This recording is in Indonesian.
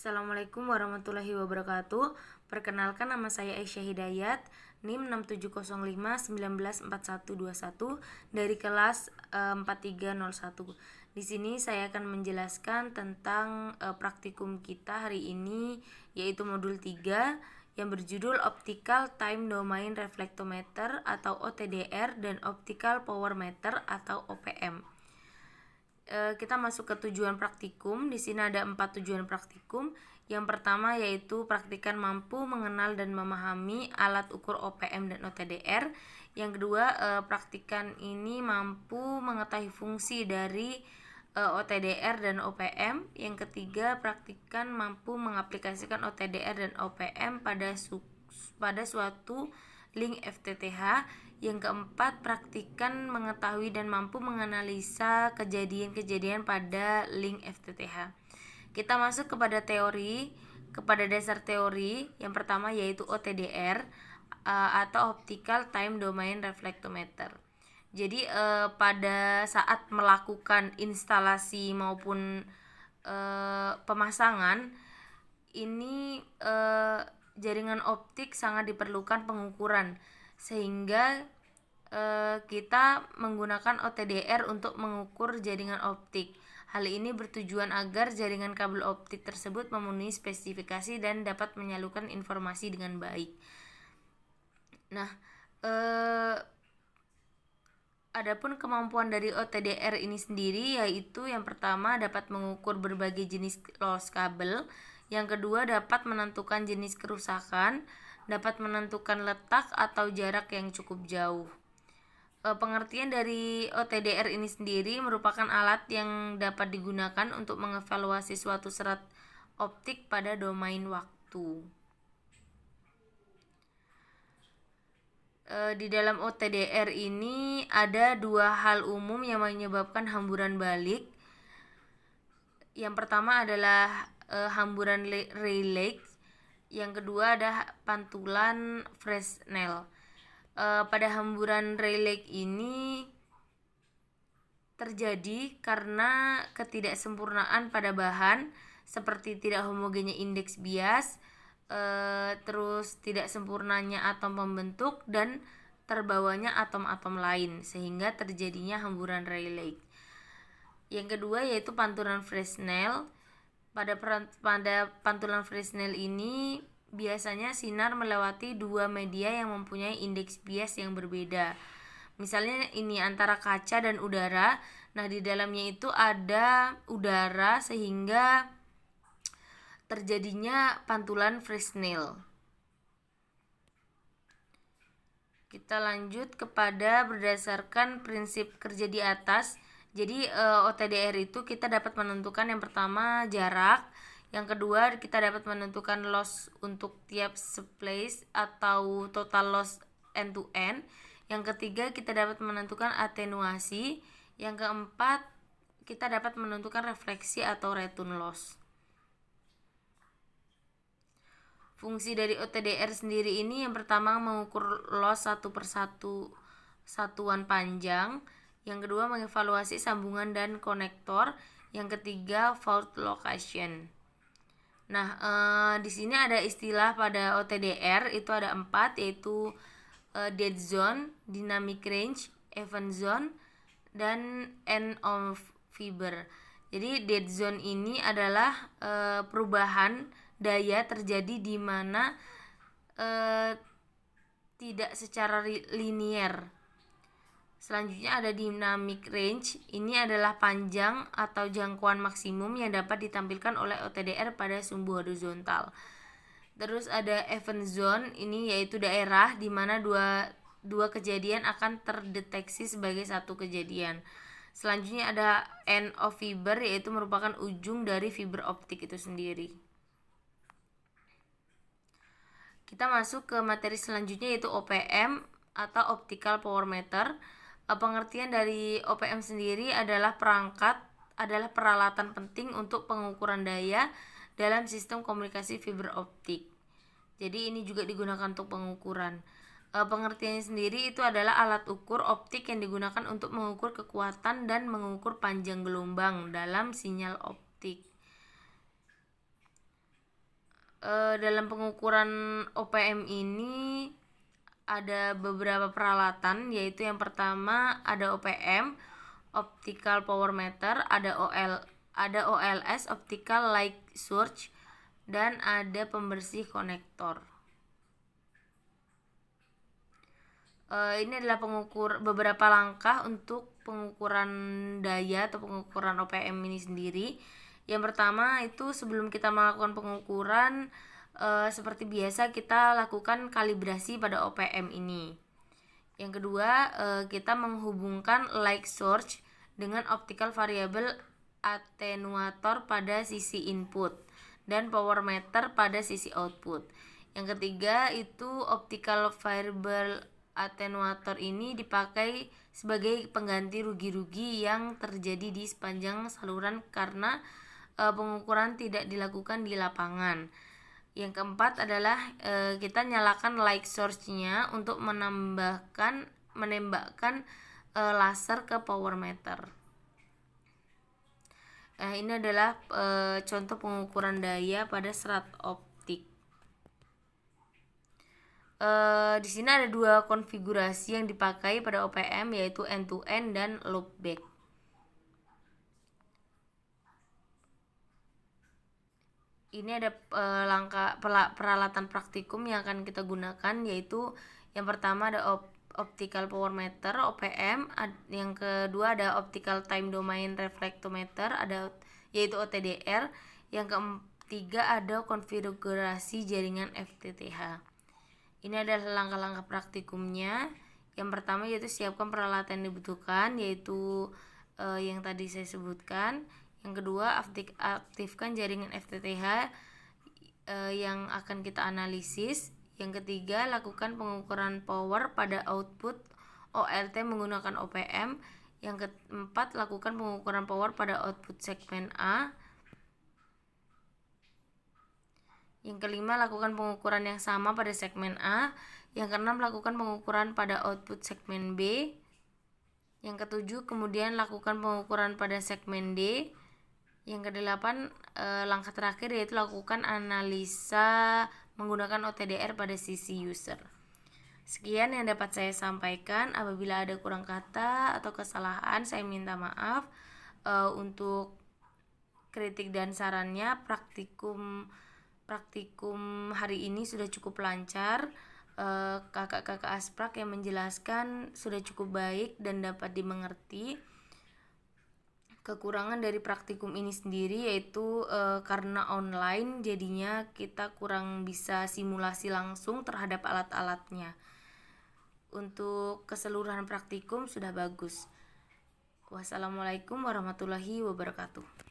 Assalamualaikum warahmatullahi wabarakatuh. Perkenalkan, nama saya Aisyah Hidayat, NIM 6705194121 dari kelas 4301. Di sini saya akan menjelaskan tentang praktikum kita hari ini, yaitu modul 3 yang berjudul Optical Time Domain Reflectometer atau OTDR dan Optical Power Meter atau OPM. Kita masuk ke tujuan praktikum. Di sini ada 4 tujuan praktikum. Yang pertama yaitu praktikan mampu mengenal dan memahami alat ukur OPM dan OTDR. Yang kedua, praktikan ini mampu mengetahui fungsi dari OTDR dan OPM. Yang ketiga, praktikan mampu mengaplikasikan OTDR dan OPM pada suatu link FTTH. Yang keempat, praktikan mengetahui dan mampu menganalisa kejadian-kejadian pada link FTTH. Kita masuk kepada dasar teori. Yang pertama yaitu OTDR atau Optical Time Domain Reflectometer. Jadi pada saat melakukan instalasi maupun pemasangan ini jaringan optik sangat diperlukan pengukuran, sehingga kita menggunakan OTDR untuk mengukur jaringan optik. Hal ini bertujuan agar jaringan kabel optik tersebut memenuhi spesifikasi dan dapat menyalurkan informasi dengan baik. Nah, adapun kemampuan dari OTDR ini sendiri yaitu yang pertama dapat mengukur berbagai jenis loss kabel, yang kedua dapat menentukan jenis kerusakan, dapat menentukan letak atau jarak yang cukup jauh. Pengertian dari OTDR ini sendiri merupakan alat yang dapat digunakan untuk mengevaluasi suatu serat optik pada domain waktu. Di dalam OTDR ini ada 2 hal umum yang menyebabkan hamburan balik. Yang pertama adalah hamburan Rayleigh, yang kedua ada pantulan Fresnel. Pada hamburan Rayleigh ini terjadi karena ketidaksempurnaan pada bahan, seperti tidak homogennya indeks bias, terus tidak sempurnanya atom pembentuk dan terbawanya atom-atom lain, sehingga terjadinya hamburan Rayleigh. Yang kedua yaitu pantulan Fresnel. Pada pantulan Fresnel ini biasanya sinar melewati 2 media yang mempunyai indeks bias yang berbeda. Misalnya ini antara kaca dan udara. Nah, di dalamnya itu ada udara sehingga terjadinya pantulan Fresnel. Kita lanjut kepada berdasarkan prinsip kerja di atas. Jadi OTDR itu kita dapat menentukan yang pertama jarak, yang kedua kita dapat menentukan loss untuk tiap splice atau total loss end to end, yang ketiga kita dapat menentukan atenuasi, yang keempat kita dapat menentukan refleksi atau return loss. Fungsi dari OTDR sendiri ini yang pertama mengukur loss satu persatu satuan panjang, yang kedua mengevaluasi sambungan dan konektor, yang ketiga fault location. Nah, di sini ada istilah pada OTDR itu ada 4, yaitu dead zone, dynamic range, event zone, dan end of fiber. Jadi dead zone ini adalah perubahan daya terjadi di mana tidak secara linier. Selanjutnya ada dynamic range. Ini adalah panjang atau jangkauan maksimum yang dapat ditampilkan oleh OTDR pada sumbu horizontal. Terus ada event zone, ini yaitu daerah di mana dua kejadian akan terdeteksi sebagai satu kejadian. Selanjutnya ada end of fiber, yaitu merupakan ujung dari fiber optik itu sendiri. Kita masuk ke materi selanjutnya yaitu OPM atau Optical Power Meter. Pengertian dari OPM sendiri adalah peralatan penting untuk pengukuran daya dalam sistem komunikasi fiber optik. Jadi ini juga digunakan untuk pengukuran. Pengertiannya sendiri itu adalah alat ukur optik yang digunakan untuk mengukur kekuatan dan mengukur panjang gelombang dalam sinyal optik. dalam pengukuran OPM ini ada beberapa peralatan, yaitu yang pertama ada OPM, Optical Power Meter, ada OLS, Optical Light Source, dan ada pembersih konektor. Ini adalah beberapa langkah untuk pengukuran daya atau pengukuran OPM ini sendiri. Yang pertama itu sebelum kita melakukan pengukuran, seperti biasa kita lakukan kalibrasi pada OPM ini. Yang kedua, kita menghubungkan light source dengan optical variable attenuator pada sisi input dan power meter pada sisi output. Yang ketiga itu optical variable attenuator ini dipakai sebagai pengganti rugi-rugi yang terjadi di sepanjang saluran karena pengukuran tidak dilakukan di lapangan. Yang keempat adalah kita nyalakan light source-nya untuk menembakkan laser ke power meter. Ini adalah contoh pengukuran daya pada serat optik. Di sini ada dua konfigurasi yang dipakai pada OPM, yaitu end-to-end dan loopback. Ini ada peralatan praktikum yang akan kita gunakan, yaitu yang pertama ada optical power meter OPM, yang kedua ada optical time domain reflectometer yaitu OTDR, yang ketiga ada konfigurasi jaringan FTTH. Ini adalah langkah-langkah praktikumnya. Yang pertama yaitu siapkan peralatan yang dibutuhkan, yaitu yang tadi saya sebutkan. Yang kedua, aktifkan jaringan FTTH yang akan kita analisis. Yang ketiga, lakukan pengukuran power pada output ORT menggunakan OPM. Yang keempat, lakukan pengukuran power pada output segmen A. Yang kelima, lakukan pengukuran yang sama pada segmen A. Yang keenam, lakukan pengukuran pada output segmen B. Yang ketujuh, kemudian lakukan pengukuran pada segmen D. Yang kedelapan, langkah terakhir yaitu lakukan analisa menggunakan OTDR pada sisi user. Sekian yang dapat saya sampaikan. Apabila ada kurang kata atau kesalahan, saya minta maaf. Untuk kritik dan sarannya, praktikum hari ini sudah cukup lancar. Kakak-kakak Asprak yang menjelaskan sudah cukup baik dan dapat dimengerti. Kekurangan dari praktikum ini sendiri yaitu karena online, jadinya kita kurang bisa simulasi langsung terhadap alat-alatnya. Untuk keseluruhan praktikum sudah bagus. Wassalamualaikum warahmatullahi wabarakatuh.